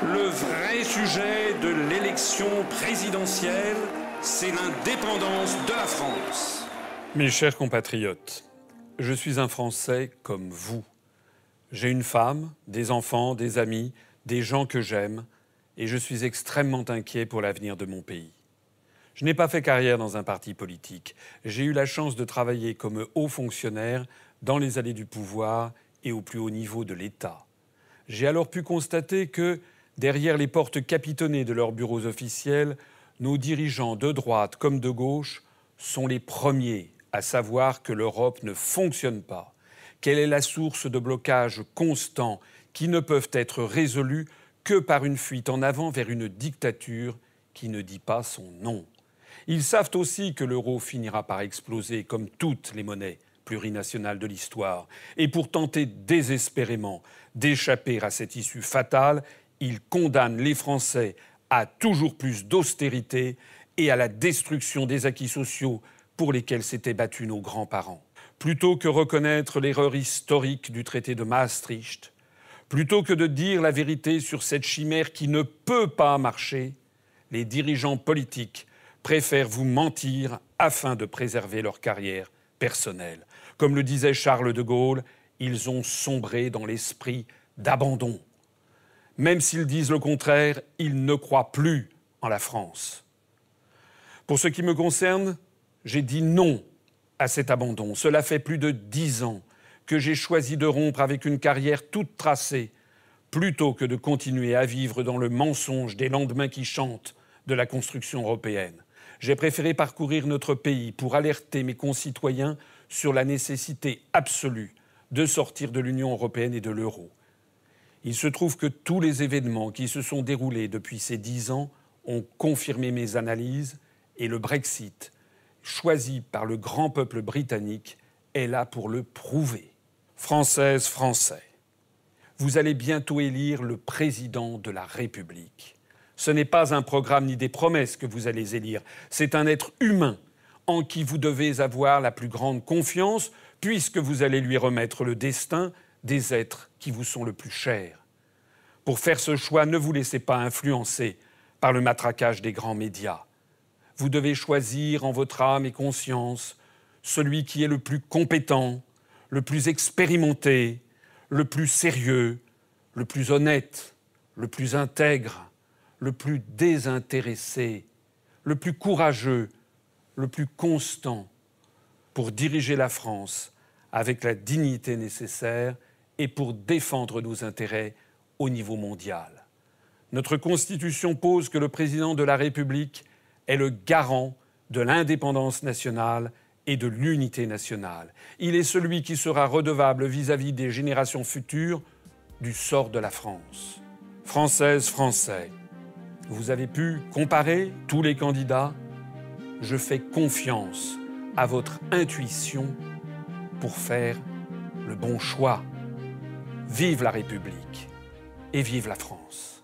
Le vrai sujet de l'élection présidentielle, c'est l'indépendance de la France. Mes chers compatriotes, je suis un Français comme vous. J'ai une femme, des enfants, des amis, des gens que j'aime, et je suis extrêmement inquiet pour l'avenir de mon pays. Je n'ai pas fait carrière dans un parti politique. J'ai eu la chance de travailler comme haut fonctionnaire dans les allées du pouvoir et au plus haut niveau de l'État. J'ai alors pu constater que, derrière les portes capitonnées de leurs bureaux officiels, nos dirigeants de droite comme de gauche sont les premiers à savoir que l'Europe ne fonctionne pas, qu'elle est la source de blocages constants qui ne peuvent être résolus que par une fuite en avant vers une dictature qui ne dit pas son nom. Ils savent aussi que l'euro finira par exploser comme toutes les monnaies plurinationales de l'histoire. Et pour tenter désespérément d'échapper à cette issue fatale, ils condamnent les Français à toujours plus d'austérité et à la destruction des acquis sociaux pour lesquels s'étaient battus nos grands-parents. Plutôt que reconnaître l'erreur historique du traité de Maastricht, plutôt que de dire la vérité sur cette chimère qui ne peut pas marcher, les dirigeants politiques préfèrent vous mentir afin de préserver leur carrière personnelle. Comme le disait Charles de Gaulle, ils ont sombré dans l'esprit d'abandon. Même s'ils disent le contraire, ils ne croient plus en la France. Pour ce qui me concerne, j'ai dit non à cet abandon. Cela fait plus de 10 ans que j'ai choisi de rompre avec une carrière toute tracée, plutôt que de continuer à vivre dans le mensonge des lendemains qui chantent de la construction européenne. J'ai préféré parcourir notre pays pour alerter mes concitoyens sur la nécessité absolue de sortir de l'Union européenne et de l'euro. Il se trouve que tous les événements qui se sont déroulés depuis ces 10 ans ont confirmé mes analyses et le Brexit, choisi par le grand peuple britannique, est là pour le prouver. Françaises, Français, vous allez bientôt élire le président de la République. Ce n'est pas un programme ni des promesses que vous allez élire, c'est un être humain en qui vous devez avoir la plus grande confiance puisque vous allez lui remettre le destin des êtres qui vous sont le plus chers. Pour faire ce choix, ne vous laissez pas influencer par le matraquage des grands médias. Vous devez choisir en votre âme et conscience celui qui est le plus compétent, le plus expérimenté, le plus sérieux, le plus honnête, le plus intègre, le plus désintéressé, le plus courageux, le plus constant pour diriger la France avec la dignité nécessaire et pour défendre nos intérêts au niveau mondial. Notre Constitution pose que le président de la République est le garant de l'indépendance nationale et de l'unité nationale. Il est celui qui sera redevable vis-à-vis des générations futures du sort de la France. Françaises, Français, vous avez pu comparer tous les candidats. Je fais confiance à votre intuition pour faire le bon choix. Vive la République et vive la France.